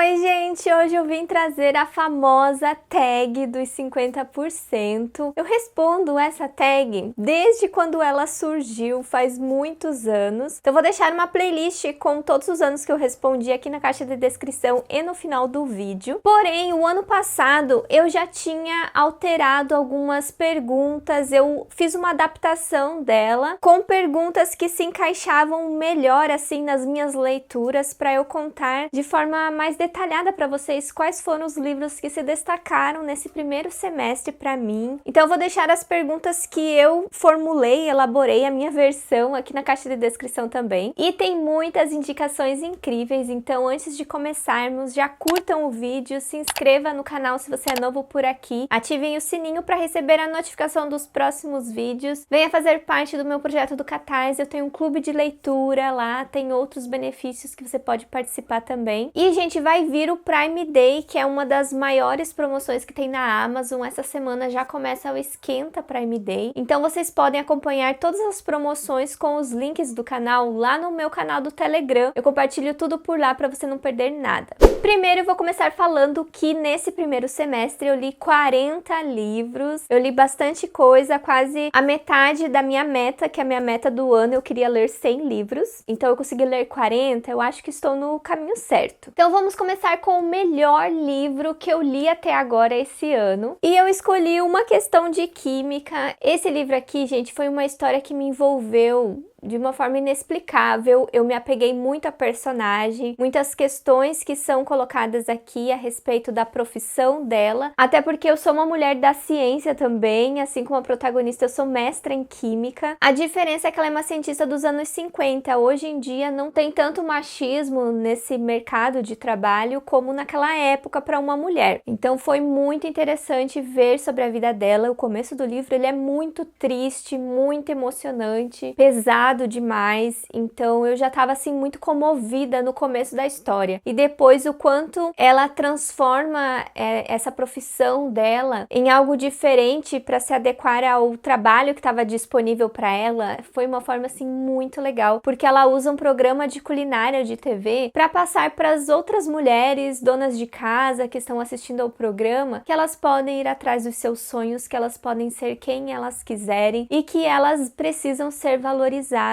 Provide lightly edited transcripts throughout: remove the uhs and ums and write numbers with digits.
Oi, gente! Hoje eu vim trazer a famosa tag dos 50%. Eu respondo essa tag desde quando ela surgiu, faz muitos anos. Então eu vou deixar uma playlist com todos os anos que eu respondi aqui na caixa de descrição e no final do vídeo. Porém, o ano passado eu já tinha alterado algumas perguntas, eu fiz uma adaptação dela com perguntas que se encaixavam melhor assim nas minhas leituras para eu contar de forma mais detalhada para vocês quais foram os livros que se destacaram nesse primeiro semestre para mim. Então eu vou deixar as perguntas que eu formulei, elaborei a minha versão aqui na caixa de descrição também. E tem muitas indicações incríveis, então antes de começarmos, já curtam o vídeo, se inscreva no canal se você é novo por aqui, ativem o sininho para receber a notificação dos próximos vídeos, venha fazer parte do meu projeto do Catarse, eu tenho um clube de leitura lá, tem outros benefícios que você pode participar também. E, gente, vai vir o Prime Day, que é uma das maiores promoções que tem na Amazon. Essa semana já começa o Esquenta Prime Day. Então vocês podem acompanhar todas as promoções com os links do canal lá no meu canal do Telegram. Eu compartilho tudo por lá para você não perder nada. Primeiro eu vou começar falando que nesse primeiro semestre eu li 40 livros. Eu li bastante coisa, quase a metade da minha meta, que é a minha meta do ano, eu queria ler 100 livros. Então eu consegui ler 40, eu acho que estou no caminho certo. Então vamos começar com o melhor livro que eu li até agora esse ano. E eu escolhi Uma Questão de Química. Esse livro aqui, gente, foi uma história que me envolveu de uma forma inexplicável. Eu me apeguei muito à personagem, muitas questões que são colocadas aqui a respeito da profissão dela, até porque eu sou uma mulher da ciência também, assim como a protagonista, eu sou mestra em química. A diferença é que ela é uma cientista dos anos 50, hoje em dia não tem tanto machismo nesse mercado de trabalho como naquela época para uma mulher. Então foi muito interessante ver sobre a vida dela. O começo do livro ele é muito triste, muito emocionante, pesado demais, então eu já estava assim muito comovida no começo da história. E depois o quanto ela transforma essa profissão dela em algo diferente para se adequar ao trabalho que estava disponível para ela, foi uma forma assim muito legal, porque ela usa um programa de culinária de TV para passar para as outras mulheres, donas de casa que estão assistindo ao programa, que elas podem ir atrás dos seus sonhos, que elas podem ser quem elas quiserem e que elas precisam ser valorizadas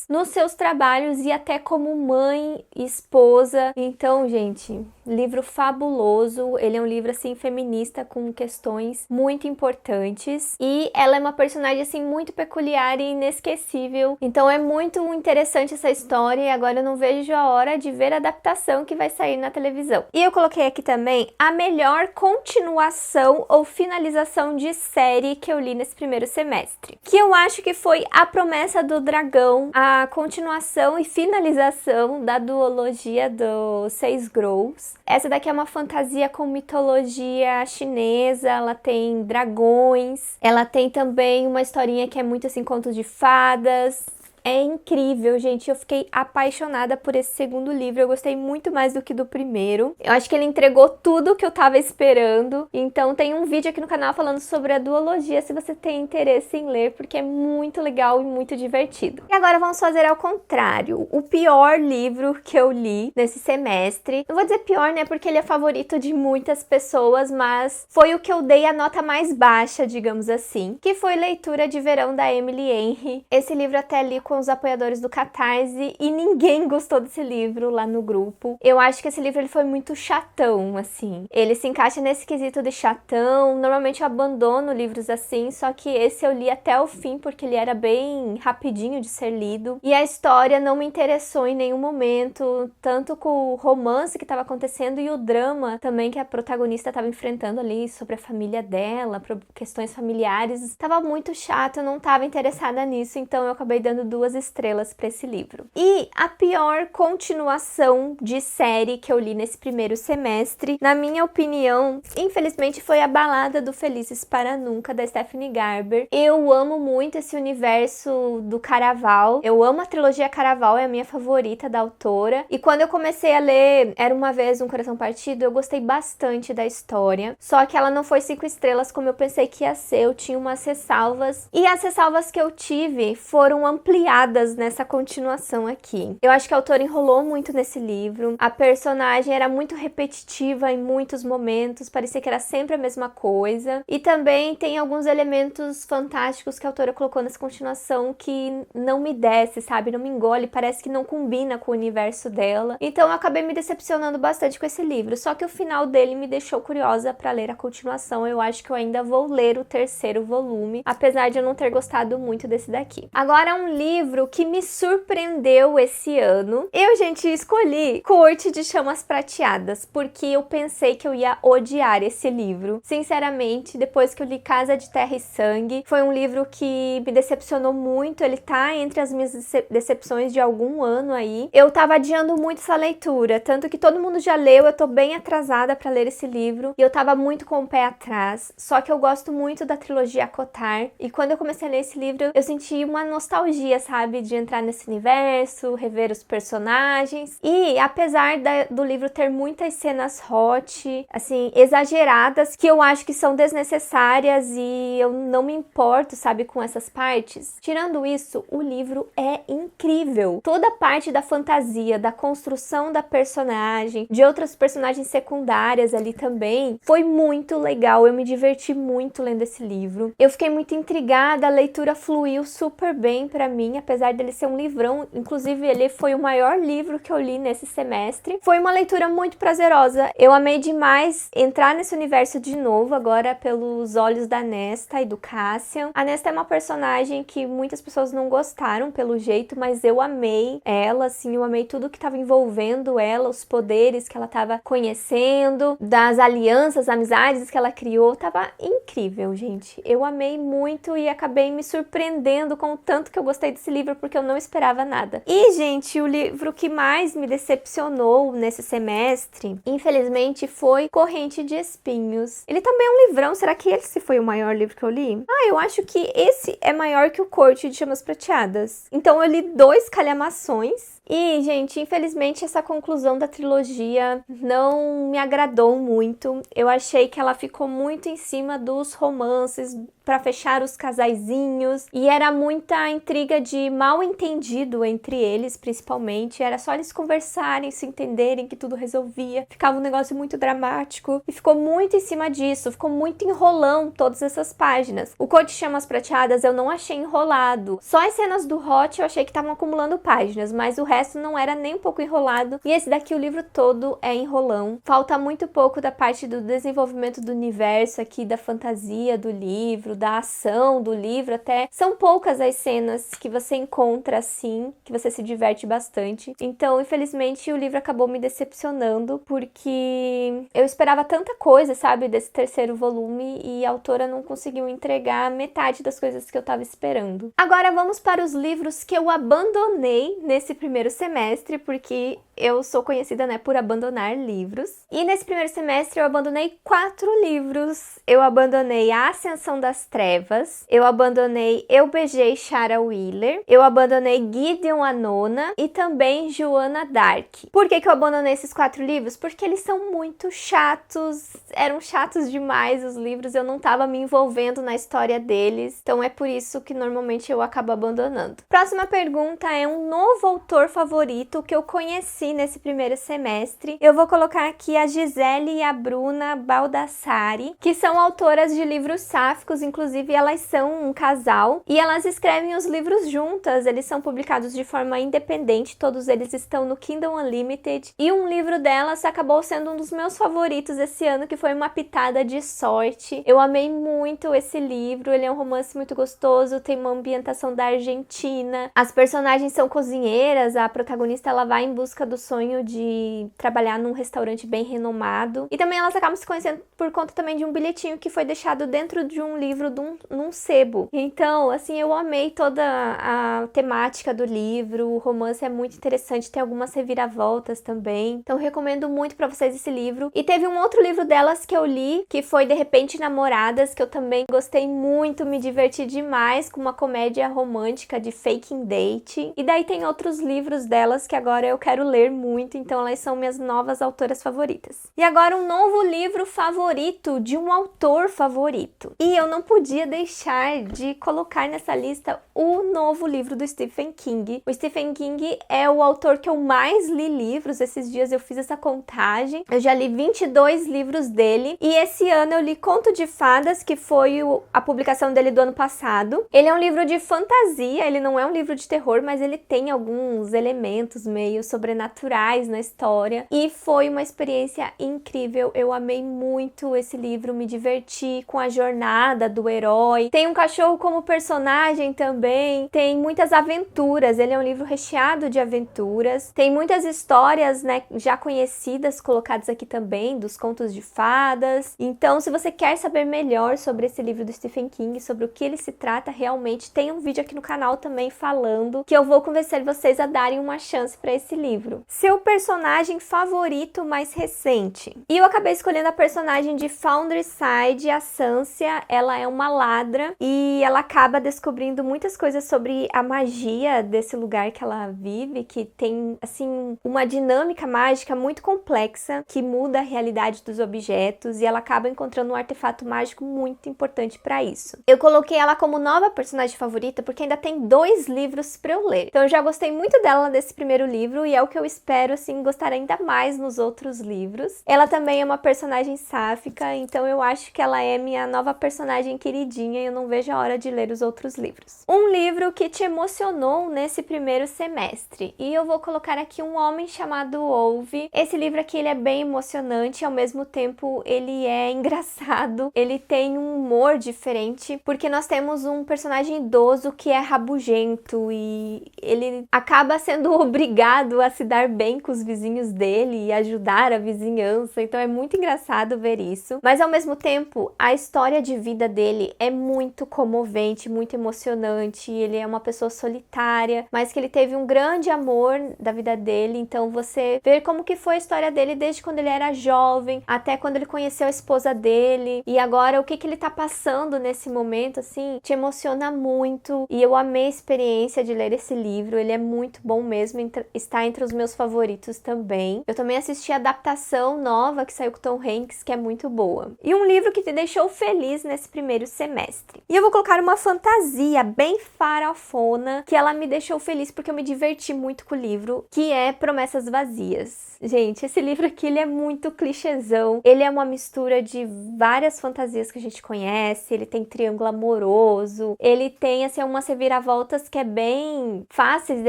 nos seus trabalhos e até como mãe, esposa. Então, gente, livro fabuloso. Ele é um livro assim feminista com questões muito importantes e ela é uma personagem assim muito peculiar e inesquecível. Então é muito interessante essa história e agora eu não vejo a hora de ver a adaptação que vai sair na televisão. E eu coloquei aqui também a melhor continuação ou finalização de série que eu li nesse primeiro semestre, que eu acho que foi A Promessa do Dragão, a continuação e finalização da duologia dos Seis Grãos. Essa daqui é uma fantasia com mitologia chinesa, ela tem dragões, ela tem também uma historinha que é muito assim, contos de fadas. É incrível, gente, eu fiquei apaixonada por esse segundo livro, eu gostei muito mais do que do primeiro. Eu acho que ele entregou tudo que eu tava esperando, então tem um vídeo aqui no canal falando sobre a duologia, se você tem interesse em ler, porque é muito legal e muito divertido. E agora vamos fazer ao contrário, o pior livro que eu li nesse semestre. Não vou dizer pior, né, porque ele é favorito de muitas pessoas, mas foi o que eu dei a nota mais baixa, digamos assim, que foi Leitura de Verão da Emily Henry. Esse livro até li com os apoiadores do Catarse e ninguém gostou desse livro lá no grupo. Eu acho que esse livro ele foi muito chatão, assim. Ele se encaixa nesse quesito de chatão. Normalmente eu abandono livros assim, só que esse eu li até o fim porque ele era bem rapidinho de ser lido. E a história não me interessou em nenhum momento, tanto com o romance que estava acontecendo e o drama também que a protagonista estava enfrentando ali sobre a família dela, questões familiares. Estava muito chato, eu não estava interessada nisso, então eu acabei dando 2 estrelas para esse livro. E a pior continuação de série que eu li nesse primeiro semestre, na minha opinião, infelizmente foi A Balada do Felizes para Nunca, da Stephanie Garber. Eu amo muito esse universo do Caraval. Eu amo a trilogia Caraval, é a minha favorita da autora. E quando eu comecei a ler Era Uma Vez um Coração Partido, eu gostei bastante da história. Só que ela não foi 5 estrelas como eu pensei que ia ser. Eu tinha umas ressalvas. E as ressalvas que eu tive foram ampliadas prateadas nessa continuação aqui. Eu acho que a autora enrolou muito nesse livro, a personagem era muito repetitiva em muitos momentos, parecia que era sempre a mesma coisa, e também tem alguns elementos fantásticos que a autora colocou nessa continuação que não me desce, sabe? Não me engole, parece que não combina com o universo dela. Então eu acabei me decepcionando bastante com esse livro, só que o final dele me deixou curiosa para ler a continuação. Eu acho que eu ainda vou ler o terceiro volume, apesar de eu não ter gostado muito desse daqui. Agora, um livro que me surpreendeu esse ano. Eu, gente, escolhi Corte de Chamas Prateadas, porque eu pensei que eu ia odiar esse livro. Sinceramente, depois que eu li Casa de Terra e Sangue, foi um livro que me decepcionou muito. Ele tá entre as minhas decepções de algum ano aí. Eu tava adiando muito essa leitura, tanto que todo mundo já leu, eu tô bem atrasada pra ler esse livro, e eu tava muito com o pé atrás. Só que eu gosto muito da trilogia ACOTAR, e quando eu comecei a ler esse livro, eu senti uma nostalgia, sabe, de entrar nesse universo, rever os personagens. E apesar do livro ter muitas cenas hot, assim, exageradas, que eu acho que são desnecessárias e eu não me importo, sabe, com essas partes. Tirando isso, o livro é incrível. Toda a parte da fantasia, da construção da personagem, de outras personagens secundárias ali também, foi muito legal. Eu me diverti muito lendo esse livro. Eu fiquei muito intrigada, a leitura fluiu super bem pra mim, apesar dele ser um livrão. Inclusive, ele foi o maior livro que eu li nesse semestre. Foi uma leitura muito prazerosa. Eu amei demais entrar nesse universo de novo, agora pelos olhos da Nesta e do Cassian. A Nesta é uma personagem que muitas pessoas não gostaram pelo jeito, mas eu amei ela, assim, eu amei tudo que estava envolvendo ela, os poderes que ela estava conhecendo, das alianças, amizades que ela criou. Tava incrível, gente. Eu amei muito e acabei me surpreendendo com o tanto que eu gostei desse livro, porque eu não esperava nada. E, gente, o livro que mais me decepcionou nesse semestre, infelizmente, foi Corrente de Espinhos. Ele também é um livrão. Será que esse foi o maior livro que eu li? Ah, eu acho que esse é maior que o Corte de Chamas Prateadas. Então eu li 2 calhamações. E, gente, infelizmente essa conclusão da trilogia não me agradou muito. Eu achei que ela ficou muito em cima dos romances para fechar os casaizinhos, e era muita intriga de mal entendido entre eles, principalmente. Era só eles conversarem, se entenderem que tudo resolvia. Ficava um negócio muito dramático e ficou muito em cima disso, ficou muito enrolão todas essas páginas. O Corte de Chamas Prateadas eu não achei enrolado. Só as cenas do Hot eu achei que estavam acumulando páginas, mas o resto não era nem um pouco enrolado. E esse daqui, o livro todo é enrolão. Falta muito pouco da parte do desenvolvimento do universo aqui, da fantasia do livro, da ação do livro até. São poucas as cenas que você encontra assim, que você se diverte bastante. Então, infelizmente, o livro acabou me decepcionando, porque eu esperava tanta coisa, sabe, desse terceiro volume, e a autora não conseguiu entregar metade das coisas que eu tava esperando. Agora vamos para os livros que eu abandonei nesse primeiro semestre, porque eu sou conhecida, né, por abandonar livros. E nesse primeiro semestre eu abandonei 4 livros. Eu abandonei A Ascensão das Trevas, eu abandonei Eu Beijei Shara Wheeler, eu abandonei Gideon a Nona e também Joana Dark. Por que eu abandonei esses 4 livros? Porque eles são muito chatos, eram chatos demais os livros, eu não tava me envolvendo na história deles, então é por isso que normalmente eu acabo abandonando. Próxima pergunta é um novo autor favorito que eu conheci nesse primeiro semestre. Eu vou colocar aqui a Gisele e a Bruna Baldassari, que são autoras de livros sáficos. Inclusive elas são um casal e elas escrevem os livros juntas, eles são publicados de forma independente, todos eles estão no Kindle Unlimited, e um livro delas acabou sendo um dos meus favoritos esse ano, que foi Uma Pitada de Sorte. Eu amei muito esse livro, ele é um romance muito gostoso, tem uma ambientação da Argentina, as personagens são cozinheiras, a protagonista ela vai em busca do sonho de trabalhar num restaurante bem renomado, e também elas acabam se conhecendo por conta também de um bilhetinho que foi deixado dentro de um livro num sebo. Então, assim, eu amei toda a temática do livro, o romance é muito interessante, tem algumas reviravoltas também, então recomendo muito pra vocês esse livro. E teve um outro livro delas que eu li, que foi De Repente Namoradas, que eu também gostei muito, me diverti demais, com uma comédia romântica de faking date. E daí tem outros livros delas que agora eu quero ler ler muito, então elas são minhas novas autoras favoritas. E agora um novo livro favorito de um autor favorito. E eu não podia deixar de colocar nessa lista o novo livro do Stephen King. O Stephen King é o autor que eu mais li livros. Esses dias eu fiz essa contagem. Eu já li 22 livros dele. E esse ano eu li Conto de Fadas, que foi a publicação dele do ano passado. Ele é um livro de fantasia, ele não é um livro de terror, mas ele tem alguns elementos meio sobrenaturais na história. E foi uma experiência incrível. Eu amei muito esse livro, me diverti com a jornada do herói. Tem um cachorro como personagem também. Tem muitas aventuras. Ele é um livro recheado de aventuras. Tem muitas histórias, né, já conhecidas colocadas aqui também, dos contos de fadas. Então, se você quer saber melhor sobre esse livro do Stephen King, sobre o que ele se trata realmente, tem um vídeo aqui no canal também falando, que eu vou convencer vocês a darem uma chance para esse livro. Seu personagem favorito mais recente? E eu acabei escolhendo a personagem de Founderside, a Sansa. Ela é uma ladra e ela acaba descobrindo muitas coisas sobre a magia desse lugar que ela vive, que tem, assim, uma dinâmica mágica muito complexa, que muda a realidade dos objetos, e ela acaba encontrando um artefato mágico muito importante para isso. Eu coloquei ela como nova personagem favorita porque ainda tem 2 livros para eu ler. Então eu já gostei muito dela nesse primeiro livro e é o que eu espero, assim, gostar ainda mais nos outros livros. Ela também é uma personagem sáfica, então eu acho que ela é minha nova personagem queridinha e eu não vejo a hora de ler os outros livros. Um livro que te emocionou nesse primeiro semestre, e eu vou colocar aqui Um Homem Chamado Ove. Esse livro aqui, ele é bem emocionante e ao mesmo tempo ele é engraçado, ele tem um humor diferente, porque nós temos um personagem idoso que é rabugento e ele acaba sendo obrigado a se dar bem com os vizinhos dele e ajudar a vizinhança, então é muito engraçado ver isso. Mas ao mesmo tempo, a história de vida dele é muito comovente, muito emocionante. Ele é uma pessoa solitária, mas que ele teve um grande amor da vida dele, então você vê como que foi a história dele desde quando ele era jovem, até quando ele conheceu a esposa dele, e agora o que ele tá passando nesse momento, assim, te emociona muito. E eu amei a experiência de ler esse livro, ele é muito bom mesmo, está entre os meus favoritos também. Eu também assisti a adaptação nova que saiu com Tom Hanks, que é muito boa. E um livro que te deixou feliz nesse primeiro semestre. E eu vou colocar uma fantasia bem farofona, que ela me deixou feliz porque eu me diverti muito com o livro, que é Promessas Vazias. Gente, esse livro aqui, ele é muito clichêzão. Ele é uma mistura de várias fantasias que a gente conhece. Ele tem triângulo amoroso. Ele tem, assim, umas reviravoltas que é bem fáceis de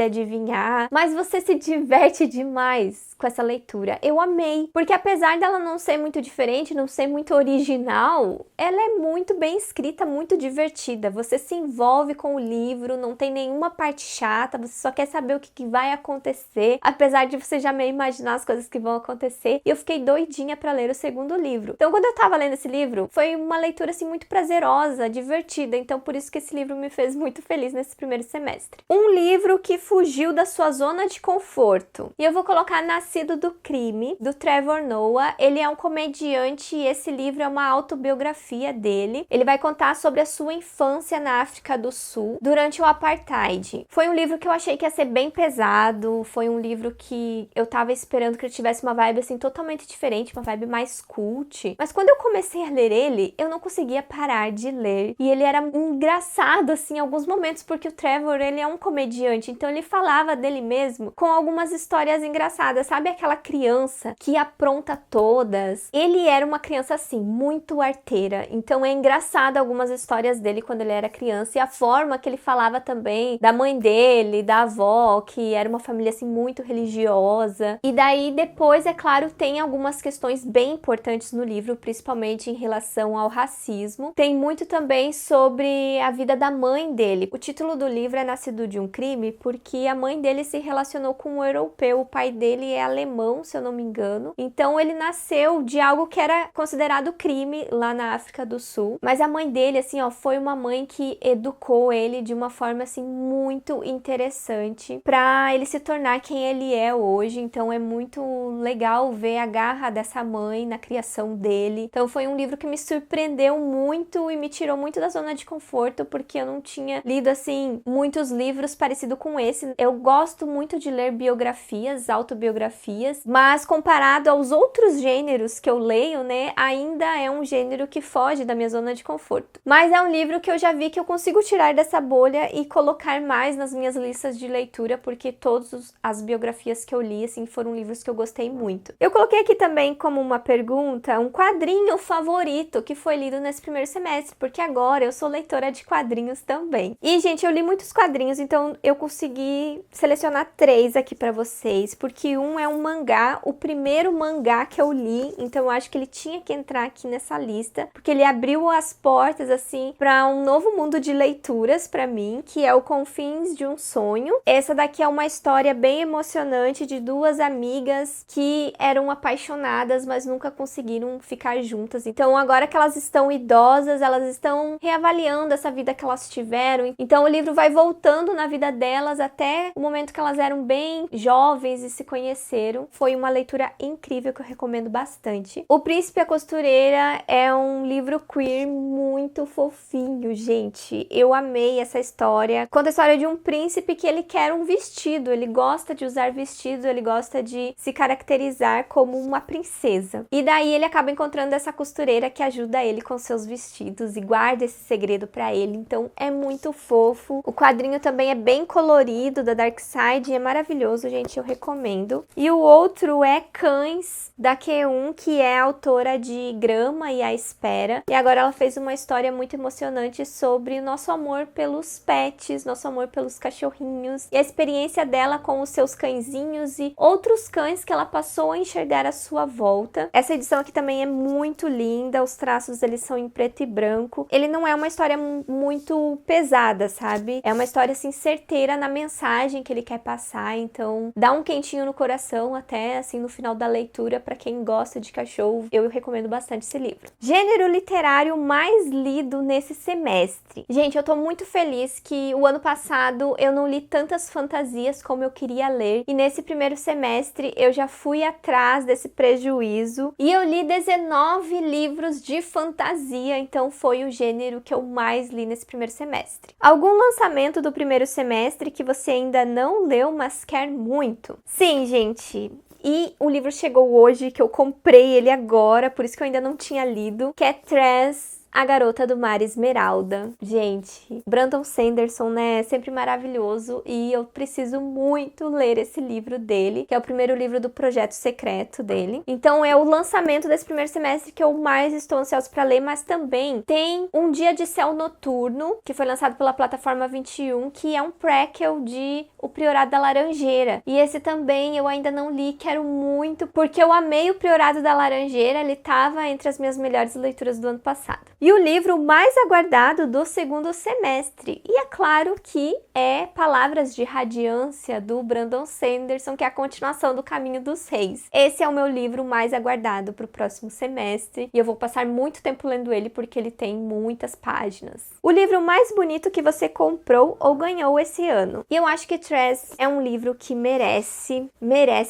adivinhar. Mas você se diverte demais com essa leitura. Eu amei. Porque apesar dela não ser muito diferente, não ser muito original, ela é muito bem escrita, muito divertida. Você se envolve com o livro, não tem nenhuma parte chata. Você só quer saber o que vai acontecer. Apesar de você já meio imaginar as coisas que vão acontecer. E eu fiquei doidinha pra ler o segundo livro. Então, quando eu tava lendo esse livro, foi uma leitura, assim, muito prazerosa, divertida. Então, por isso que esse livro me fez muito feliz nesse primeiro semestre. Um livro que fugiu da sua zona de conforto. E eu vou colocar Nascido do Crime, do Trevor Noah. Ele é um comediante e esse livro é uma autobiografia dele. Ele vai contar sobre a sua infância na África do Sul, durante o Apartheid. Foi um livro que eu achei que ia ser bem pesado. Foi um livro que eu tava esperando que ele tivesse uma vibe, assim, totalmente diferente, uma vibe mais cult. Mas quando eu comecei a ler ele, eu não conseguia parar de ler. E ele era engraçado, assim, em alguns momentos, porque o Trevor, ele é um comediante, então ele falava dele mesmo com algumas histórias engraçadas. Sabe aquela criança que apronta todas? Ele era uma criança, assim, muito arteira. Então é engraçado algumas histórias dele quando ele era criança e a forma que ele falava também da mãe dele, da avó, que era uma família, assim, muito religiosa. E daí, depois, é claro, tem algumas questões bem importantes no livro, principalmente em relação ao racismo. Tem muito também sobre a vida da mãe dele. O título do livro é Nascido de um Crime, porque a mãe dele se relacionou com um europeu. O pai dele é alemão, se eu não me engano. Então, ele nasceu de algo que era considerado crime lá na África do Sul. Mas a mãe dele, assim, ó, foi uma mãe que educou ele de uma forma, assim, muito interessante pra ele se tornar quem ele é hoje. Então, é muito legal ver a garra dessa mãe na criação dele. Então, foi um livro que me surpreendeu muito e me tirou muito da zona de conforto, porque eu não tinha lido, assim, muitos livros parecidos com esse. Eu gosto muito de ler biografias biografias, autobiografias, mas comparado aos outros gêneros que eu leio, né, ainda é um gênero que foge da minha zona de conforto. Mas é um livro que eu já vi que eu consigo tirar dessa bolha e colocar mais nas minhas listas de leitura, porque todas as biografias que eu li, assim, foram livros que eu gostei muito. Eu coloquei aqui também como uma pergunta um quadrinho favorito que foi lido nesse primeiro semestre, porque agora eu sou leitora de quadrinhos também. E, gente, eu li muitos quadrinhos, então eu consegui selecionar 3 aqui pra vocês, porque um é um mangá, o primeiro mangá que eu li, então eu acho que ele tinha que entrar aqui nessa lista, porque ele abriu as portas, assim, pra um novo mundo de leituras pra mim, que é o Confins de um Sonho. Essa daqui é uma história bem emocionante de 2 amigas que eram apaixonadas, mas nunca conseguiram ficar juntas. Então, agora que elas estão idosas, elas estão reavaliando essa vida que elas tiveram. Então, o livro vai voltando na vida delas até o momento que elas eram bem jovens e se conheceram. Foi uma leitura incrível que eu recomendo bastante. O Príncipe e a Costureira é um livro queer muito fofinho, gente. Eu amei essa história. Conta a história de um príncipe que ele quer um vestido, ele gosta de usar vestido, ele gosta de se caracterizar como uma princesa. E daí ele acaba encontrando essa costureira que ajuda ele com seus vestidos e guarda esse segredo pra ele. Então é muito fofo. O quadrinho também é bem colorido, da Dark Side, é maravilhoso, gente, eu recomendo. E o outro é Cães, da Q1, que é autora de Grama e A Espera. E agora ela fez uma história muito emocionante sobre o nosso amor pelos pets, nosso amor pelos cachorrinhos e a experiência dela com os seus cãezinhos e outros cães que ela passou a enxergar à sua volta. Essa edição aqui também é muito linda, os traços eles são em preto e branco. Ele não é uma história muito pesada, sabe? É uma história assim certeira na mensagem que ele quer passar, então dá um quentinho no coração até assim no final da leitura para quem gosta de cachorro. Eu recomendo bastante esse livro. Gênero literário mais lido nesse semestre. Gente, eu tô muito feliz que o ano passado eu não li tantas fantasias como eu queria ler e nesse primeiro semestre eu já fui atrás desse prejuízo e eu li 19 livros de fantasia, então foi o gênero que eu mais li nesse primeiro semestre. Algum lançamento do primeiro semestre que você ainda não leu, mas quer muito? Sim, gente. E o livro chegou hoje, que eu comprei ele agora, por isso que eu ainda não tinha lido, que é Tress, A Garota do Mar Esmeralda. Gente, Brandon Sanderson, né, é sempre maravilhoso e eu preciso muito ler esse livro dele, que é o primeiro livro do projeto secreto dele. Então é o lançamento desse primeiro semestre que eu mais estou ansiosa para ler, mas também tem Um Dia de Céu Noturno, que foi lançado pela plataforma 21, que é um prequel de O Priorado da Laranjeira. E esse também eu ainda não li, quero muito, porque eu amei O Priorado da Laranjeira, ele estava entre as minhas melhores leituras do ano passado. E o livro mais aguardado do segundo semestre. E é claro que é Palavras de Radiância, do Brandon Sanderson, que é a continuação do Caminho dos Reis. Esse é o meu livro mais aguardado para o próximo semestre. E eu vou passar muito tempo lendo ele, porque ele tem muitas páginas. O livro mais bonito que você comprou ou ganhou esse ano. E eu acho que Tress é um livro que merece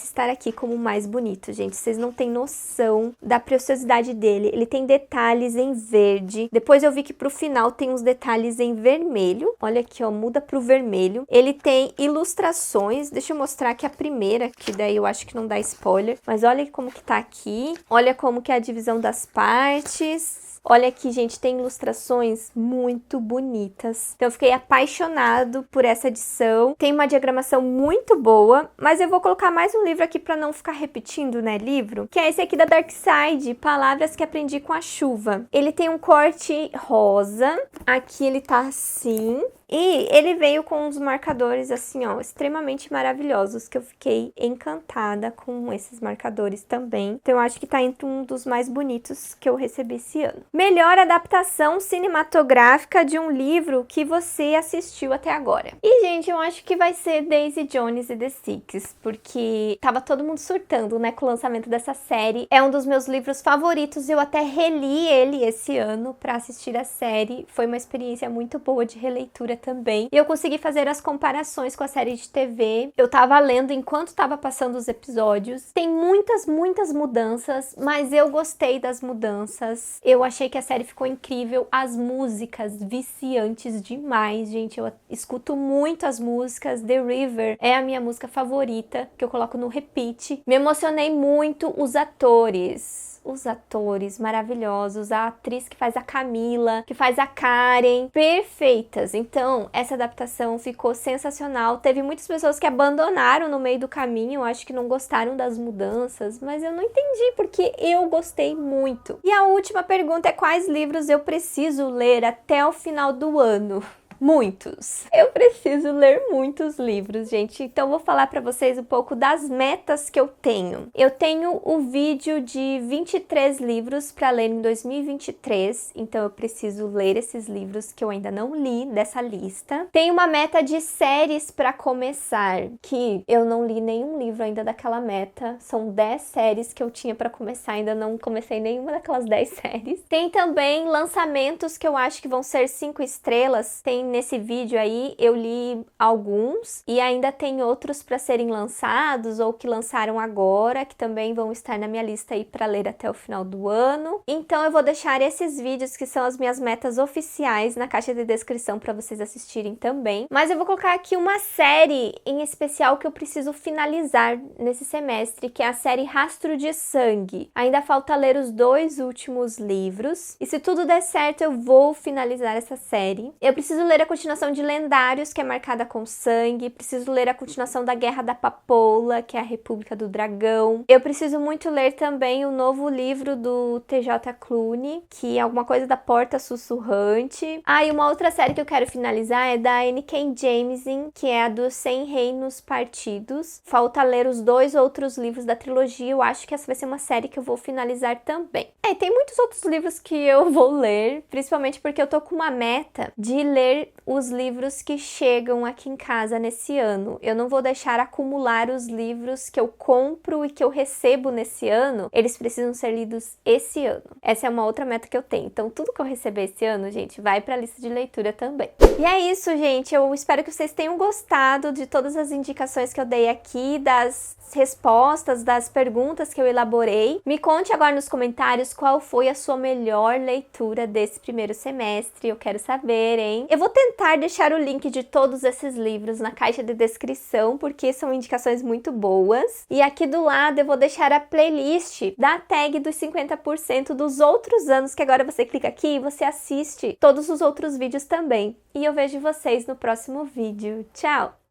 estar aqui como o mais bonito, gente. Vocês não têm noção da preciosidade dele. Ele tem detalhes em verde. Depois eu vi que pro final tem uns detalhes em vermelho. Olha aqui, ó, muda pro vermelho. Ele tem ilustrações. Deixa eu mostrar aqui a primeira, que daí eu acho que não dá spoiler. Mas olha como que tá aqui. Olha como que é a divisão das partes. Olha aqui, gente, tem ilustrações muito bonitas. Então eu fiquei apaixonado por essa edição. Tem uma diagramação muito boa, mas eu vou colocar mais um livro aqui para não ficar repetindo, né, livro, que é esse aqui da Dark Side, Palavras que Aprendi com a Chuva. Ele tem um corte rosa, aqui ele tá assim, e ele veio com uns marcadores assim, ó, extremamente maravilhosos, que eu fiquei encantada com esses marcadores também. Então eu acho que tá entre um dos mais bonitos que eu recebi esse ano. Melhor adaptação cinematográfica de um livro que você assistiu até agora. E, gente, eu acho que vai ser Daisy Jones e The Six, porque tava todo mundo surtando, né, com o lançamento dessa série. É um dos meus livros favoritos, eu até reli ele esse ano pra assistir a série. Foi uma experiência muito boa de releitura história também. E eu consegui fazer as comparações com a série de TV. Eu tava lendo enquanto tava passando os episódios. Tem muitas mudanças, mas eu gostei das mudanças. Eu achei que a série ficou incrível. As músicas, viciantes demais, gente. Eu escuto muito as músicas. The River é a minha música favorita, que eu coloco no repeat. Me emocionei muito. Os atores maravilhosos, a atriz que faz a Camila, que faz a Karen, perfeitas. Então, essa adaptação ficou sensacional. Teve muitas pessoas que abandonaram no meio do caminho, acho que não gostaram das mudanças, mas eu não entendi porque eu gostei muito. E a última pergunta é: quais livros eu preciso ler até o final do ano? Muitos. Eu preciso ler muitos livros, gente. Então vou falar para vocês um pouco das metas que eu tenho. Eu tenho o vídeo de 23 livros para ler em 2023, então eu preciso ler esses livros que eu ainda não li dessa lista. Tenho uma meta de séries para começar, que eu não li nenhum livro ainda daquela meta. São 10 séries que eu tinha para começar, ainda não comecei nenhuma daquelas 10 séries. Tem também lançamentos que eu acho que vão ser 5 estrelas. Tem nesse vídeo aí, eu li alguns e ainda tem outros para serem lançados ou que lançaram agora, que também vão estar na minha lista aí para ler até o final do ano. Então eu vou deixar esses vídeos que são as minhas metas oficiais na caixa de descrição para vocês assistirem também. Mas eu vou colocar aqui uma série em especial que eu preciso finalizar nesse semestre, que é a série Rastro de Sangue. Ainda falta ler os 2 últimos livros e se tudo der certo eu vou finalizar essa série. Eu preciso ler a continuação de Lendários, que é marcada com sangue. Preciso ler a continuação da Guerra da Papoula, que é a República do Dragão. Eu preciso muito ler também o novo livro do TJ Klune, que é alguma coisa da Porta Sussurrante. E uma outra série que eu quero finalizar é da N.K. Jemisin, que é a dos 100 Reinos Partidos. Falta ler os 2 outros livros da trilogia. Eu acho que essa vai ser uma série que eu vou finalizar também. Tem muitos outros livros que eu vou ler, principalmente porque eu tô com uma meta de ler os livros que chegam aqui em casa nesse ano. Eu não vou deixar acumular os livros que eu compro e que eu recebo nesse ano. Eles precisam ser lidos esse ano. Essa é uma outra meta que eu tenho. Então, tudo que eu receber esse ano, gente, vai para a lista de leitura também. E é isso, gente. Eu espero que vocês tenham gostado de todas as indicações que eu dei aqui, das respostas, das perguntas que eu elaborei. Me conte agora nos comentários qual foi a sua melhor leitura desse primeiro semestre. Eu quero saber, hein? Eu vou tentar deixar o link de todos esses livros na caixa de descrição, porque são indicações muito boas. E aqui do lado eu vou deixar a playlist da tag dos 50% dos outros anos, que agora você clica aqui e você assiste todos os outros vídeos também. E eu vejo vocês no próximo vídeo. Tchau!